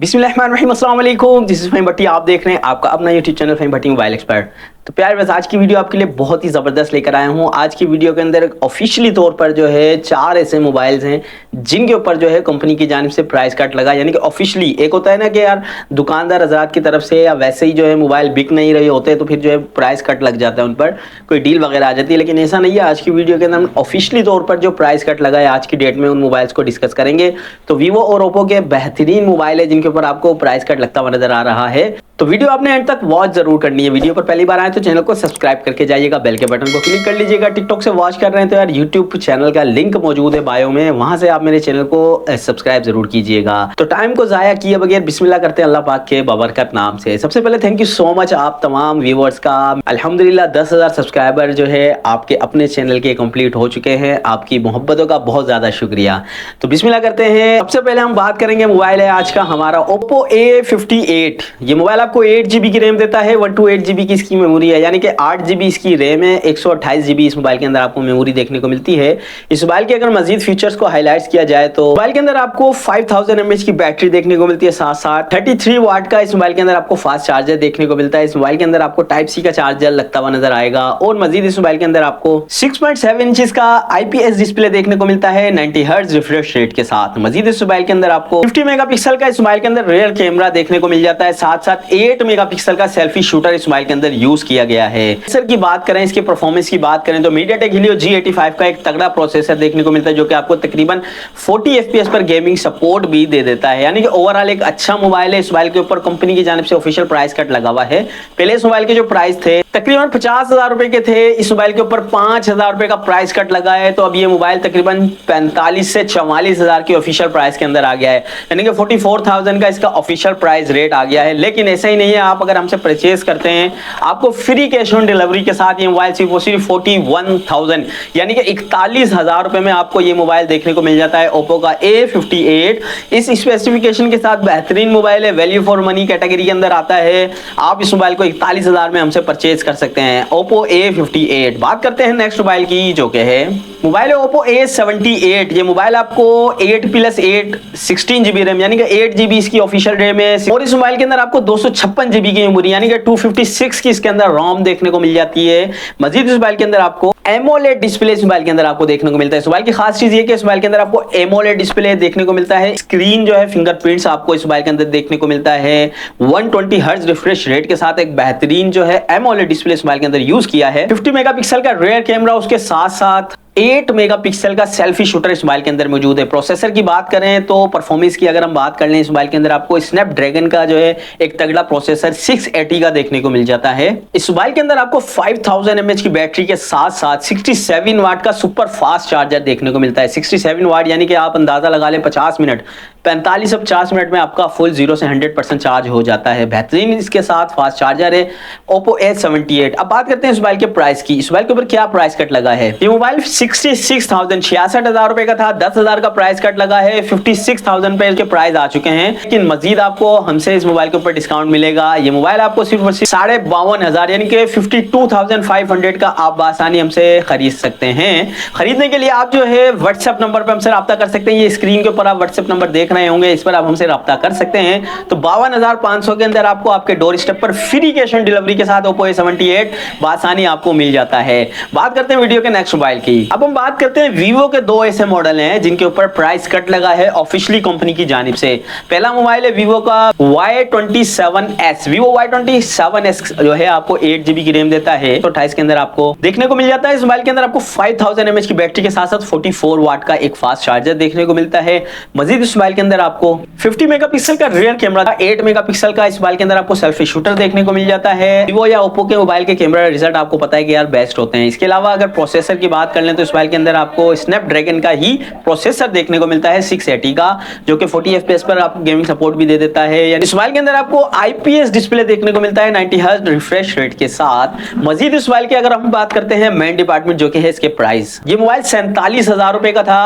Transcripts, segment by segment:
बिस्मिल्लाहिर्रहमानिर्रहीम, अस्सलाम वालेकुम। दिस इज फहीम भट्टी। आप देख रहे हैं आपका अपना यूट्यूब चैनल फहीम भट्टी मोबाइल एक्सपर्ट। तो प्यार बस आज की वीडियो आपके लिए बहुत ही ज़बरदस्त लेकर आया हूँ। आज की वीडियो के अंदर ऑफिशियली तौर पर जो है 4 ऐसे मोबाइल्स हैं जिनके ऊपर जो है कंपनी की जानिब से प्राइस कट लगा, यानी कि ऑफिशियली। एक होता है ना कि यार दुकानदार हजरात की तरफ से या वैसे ही जो है मोबाइल बिक नहीं रहे होते तो फिर जो है प्राइस कट लग जाता है, उन पर कोई डील वगैरह आ जाती है, लेकिन ऐसा नहीं है। आज की वीडियो के अंदर हम ऑफिशियली तौर पर जो प्राइस कट लगा है आज की डेट में उन मोबाइल्स को डिस्कस करेंगे। तो वीवो और ओप्पो के बेहतरीन मोबाइल है जिनके ऊपर आपको प्राइस कट लगता हुआ नजर आ रहा है। तो वीडियो आपने एंड तक वॉच जरूर करनी है। वीडियो पर पहली बार आए तो चैनल को सब्सक्राइब करके जाइएगा, बेल के बटन को क्लिक कर लीजिएगा। टिकटॉक से वॉच कर रहे हैं तो यार यूट्यूब चैनल का लिंक मौजूद है बायो में, वहां से आप मेरे चैनल को सब्सक्राइब जरूर कीजिएगा। तो टाइम को जाया किए बगैर बिस्मिल्लाह करते हैं अल्लाह पाक के बाबरकत नाम से। सबसे पहले थैंक यू सो मच आप तमाम व्यूवर्स का। अल्हम्दुलिल्लाह 10,000 सब्सक्राइबर जो है आपके अपने चैनल के कंप्लीट हो चुके हैं। आपकी मोहब्बतों का बहुत ज्यादा शुक्रिया। तो बिस्मिल्लाह करते हैं। सबसे पहले हम बात करेंगे मोबाइल है आज का हमारा ओप्पो A58। ये मोबाइल आपको 8GB की रैम देता है, 128GB की इसकी मेमोरी है, यानी कि 8GB इसकी रैम है, 128GB इस मोबाइल के अंदर आपको मेमोरी देखने को मिलती है। इस मोबाइल के अगर मजीद फीचर्स को हाईलाइट किया जाए तो मोबाइल के अंदर आपको 5000 mAh की बैटरी देखने को मिलती है, साथ साथ 33 वाट का इस मोबाइल के अंदर आपको फास्ट चार्जर देखने को मिलता है। इस मोबाइल के अंदर आपको टाइप सी का चार्जर लगता हुआ नजर आएगा और मजीद इस मोबाइल के अंदर आपको 6.7 इंच का IPS डिस्प्ले देखने को मिलता है 90 हर्ट्ज रिफ्रेश रेट के साथ। मजीद इस मोबाइल के अंदर आपको 50 मेगापिक्सल का इस मोबाइल के अंदर रियर कैमरा देखने को मिल जाता है, साथ साथ 8 मेगापिक्सल का सेल्फी शूटर इस मोबाइल के अंदर यूज किया गया है। प्रोसेसर की बात करें, इसके परफॉर्मेंस की बात करें तो MediaTek Helio G85 का एक तगड़ा प्रोसेसर देखने को मिलता है जो कि आपको तकरीबन 40 FPS पर गेमिंग सपोर्ट भी दे देता है, यानी कि ओवरऑल एक अच्छा मोबाइल है। इस मोबाइल के ऊपर कंपनी की जानिब से ऑफिशियल प्राइस कट लगा हुआ है। पहले इस मोबाइल के जो प्राइस थे तकरीबन 50,000 रुपए के थे, इस मोबाइल के ऊपर 5,000 रुपए का प्राइस कट लगा है। तो अब ये मोबाइल तकरीबन 45 से 44,000 की ऑफिशियल प्राइस के अंदर आ गया है, यानी कि 44,000 का इसका ऑफिशियल प्राइस रेट आ गया है। लेकिन ऐसा ही नहीं है, आप अगर हमसे परचेज करते हैं आपको फ्री कैश ऑन डिलीवरी के साथ ये मोबाइल सिर्फ 41,000 यानी कि 41,000 रुपए में आपको ये मोबाइल देखने को मिल जाता है। ओप्पो का A58 इस स्पेसिफिकेशन के साथ बेहतरीन मोबाइल है, वैल्यू फॉर मनी कैटेगरी के अंदर आता है। आप इस मोबाइल को 41,000 में हमसे परचेज कर सकते हैं, ओप्पो A58। बात करते हैं नेक्स्ट मोबाइल की जो कि है मोबाइल है ओप्पो A78। ये मोबाइल आपको 8+8 16GB रैम यानी कि 8GB इसकी ऑफिशियल रैम है और इस मोबाइल के अंदर आपको 256GB की मेमोरी यानी कि 256 की इसके अंदर रोम देखने को मिल जाती है। मजीद इस मोबाइल के अंदर आपको एमोलेड डिस्प्ले इस मोबाइल के अंदर आपको देखने को मिलता है। इस मोबाइल की खास चीज ये कि इस मोबाइल के अंदर आपको एमोलेड डिस्प्ले देखने को मिलता है। स्क्रीन जो है फिंगरप्रिंट्स आपको इस मोबाइल के अंदर देखने को मिलता है। 120 हर्ट्ज रिफ्रेश रेट के साथ एक बेहतरीन जो है एमोलेड डिस्प्ले इस मोबाइल के अंदर यूज किया है। 50 मेगापिक्सल का रियर कैमरा, उसके साथ साथ 8 मेगापिक्सल का सेल्फी शूटर इस मोबाइल के अंदर मौजूद है। प्रोसेसर की बात करें तो परफॉर्मेंस की अगर हम बात कर लें, इस मोबाइल के अंदर आपको स्नैपड्रैगन का जो है एक तगड़ा प्रोसेसर 680 का देखने को मिल जाता है। इस मोबाइल के अंदर आपको 5000 mAh की बैटरी के साथ साथ 67 वाट का सुपर फास्ट चार्जर देखने को मिलता है। 67 वाट यानी कि आप अंदाजा लगा लें 50 मिनट 45 से 50 मिनट में आपका फुल 0 से 100% चार्ज हो जाता है। बेहतरीन इसके साथ फास्ट चार्जर है ओप्पो A78। अब बात करते हैं इस मोबाइल के प्राइस की। इस मोबाइल के ऊपर क्या प्राइस कट लगा है? ये मोबाइल 66,000 रुपए का था, 10,000 का प्राइस कट लगा है, 56,000 पे इसके प्राइस आ चुके हैं। लेकिन मजीद आपको हमसे इस मोबाइल के ऊपर डिस्काउंट मिलेगा। ये मोबाइल आपको सिर्फ 52,500 यानी कि 52,500 का आप आसानी हमसे खरीद सकते हैं। खरीदने के लिए आप जो है व्हाट्सएप नंबर पर हमसे रब्ता कर सकते हैं। ये स्क्रीन के ऊपर आप व्हाट्सएप नंबर देख रहे होंगे, इस पर आप हमसे रब्ता कर सकते हैं। तो 52,500 के अंदर आपको आपके डोर स्टेप पर फ्री कैश ऑन डिलीवरी के साथ ओप्पो A78 आसानी आपको मिल जाता है। बात करते हैं वीडियो के नेक्स्ट मोबाइल की। अब हम बात करते हैं वीवो के 2 ऐसे मॉडल हैं जिनके ऊपर प्राइस कट लगा है ऑफिशियली कंपनी की जानिब से। पहला मोबाइल है वीवो का Y27S। वीवो Y27S जो है आपको 8GB की रैम देता है, तो 28 के अंदर आपको देखने को मिल जाता है। इस मोबाइल के अंदर आपको 5000 mAh की बैटरी के साथ साथ 44 वाट का एक फास्ट चार्जर देखने को मिलता है। मजीद इस मोबाइल के अंदर आपको 50 मेगापिक्सल का रियर कैमरा, 8 मेगापिक्सल का इस मोबाइल के अंदर आपको सेल्फी शूटर देखने को मिल जाता है। वीवो या ओप्पो के मोबाइल के कैमरा रिजल्ट आपको पता है कि यार बेस्ट होते हैं। इसके अलावा अगर प्रोसेसर की बात कर लें तो इस मोबाइल के अंदर आपको स्नैपड्रैगन का ही प्रोसेसर देखने को मिलता है 680 का, जो कि 40 FPS पर आपको गेमिंग सपोर्ट भी दे देता है। इस मोबाइल के अंदर आपको IPS डिस्प्ले देखने को मिलता है 90 हर्ट्ज रिफ्रेश रेट के साथ। मजीद इस मोबाइल की अगर हम बात करते हैं मेन डिपार्टमेंट जो कि है इसके प्राइस, ये मोबाइल 47,000 रुपए का था।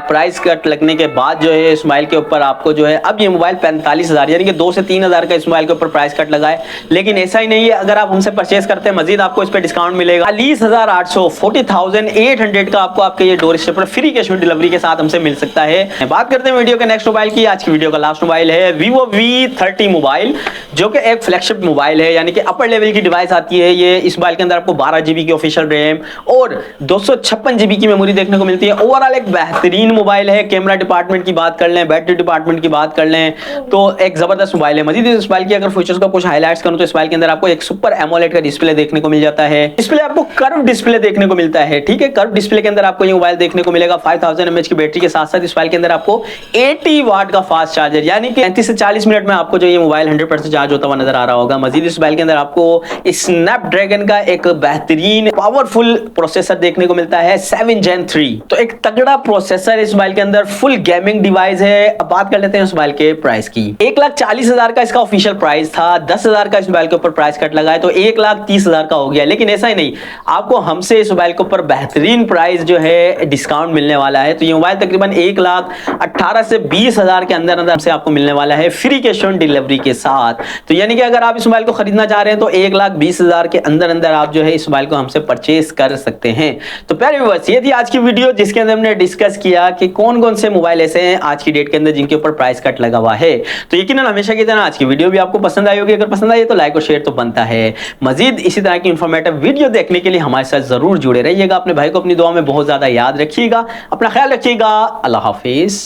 प्राइस कट लगने के बाद जो है इस मोबाइल के ऊपर आपको जो है अब ये मोबाइल 45,000 यानी कि 2 से 3,000 का इस मोबाइल के ऊपर प्राइस कट लगा है। लेकिन ऐसा ही नहीं है, अगर आप हमसे परचेस करते हैं मजीद आपको इस पर डिस्काउंट मिलेगा। 40,800 40,800 का आपको आपके ये डोर स्टेप पर फ्री कैश ऑन डिलीवरी के साथ हमसे मिल सकता है। बात करते हैं वीडियो के नेक्स्ट मोबाइल की। आज की वीडियो का लास्ट मोबाइल है Vivo V30 मोबाइल, जो कि एक फ्लैगशिप मोबाइल है, यानी कि अपर लेवल की डिवाइस आती है ये। इस मोबाइल के अंदर आपको 12 GB की ऑफिशियल रैम और 256 GB की मेमोरी देखने को मिलती है। ओवरऑल एक बेहतरीन मोबाइल है। कैमरा डिपार्टमेंट की बात कर लें, बैटरी डिपार्टमेंट की बात कर लें तो एक जबरदस्त मोबाइल है। मजीद इस मोबाइल की अगर फीचर्स का कुछ हाईलाइट्स करूं तो इस मोबाइल के अंदर आपको एक सुपर एमोलेड का डिस्प्ले देखने को मिल जाता है। डिस्प्ले आपको कर्व डिस्प्ले देखने को मिलता है, ठीक है। कर्व डिस्प्ले के अंदर आपको ये मोबाइल देखने को मिलेगा। 5000 mAh की बैटरी के साथ साथ इस मोबाइल के अंदर आपको 80 वाट का फास्ट चार्जर, यानी कि 35 से 40 मिनट में आपको जो ये मोबाइल 100% चार्ज होता हुआ नजर आ रहा होगा। मजीद इस मोबाइल के अंदर आपको स्नैपड्रैगन का एक बेहतरीन पावरफुल प्रोसेसर देखने को मिलता है 7 Gen 3। तो एक तगड़ा प्रोसेसर इस मोबाइल के अंदर, फुल गेमिंग डिवाइस है। अब बात कर लेते हैं इस मोबाइल के प्राइस की। 1,40,000 का इसका ऑफिशियल प्राइस था, 10,000 का इस मोबाइल के ऊपर प्राइस कट लगा है तो 1,30,000 का हो गया। लेकिन ऐसा ही नहीं, आपको हमसे इस मोबाइल के ऊपर बेहतरीन प्राइस जो है डिस्काउंट मिलने वाला है। तो ये मोबाइल तकरीबन 1,18,000 से 20,000 के अंदर अंदर से आपको मिलने वाला है फ्री कैश ऑन डिलीवरी के साथ। तो यानी कि अगर आप इस मोबाइल को खरीदना चाह रहे हैं तो 1,20,000 के अंदर अंदर आप जो है इस मोबाइल को हमसे परचेस कर सकते हैं। तो प्यारे व्यूअर्स, ये थी आज की वीडियो जिसके अंदर हमने डिस्कस किया कि कौन कौन से मोबाइल ऐसे हैं आज की डेट के अंदर जिनके ऊपर प्राइस कट लगा हुआ है। तो यकीनन हमेशा की तरह आज की वीडियो भी आपको पसंद आई होगी। अगर पसंद आई तो लाइक और शेयर तो बनता है। मजीद इसी तरह की इंफॉर्मेटिव वीडियो देखने के लिए हमारे साथ जरूर जुड़े रहिएगा। अपने भाई को अपनी दुआ में बहुत ज्यादा याद रखिएगा। अपना ख्याल रखिएगा। अल्लाह हाफिज।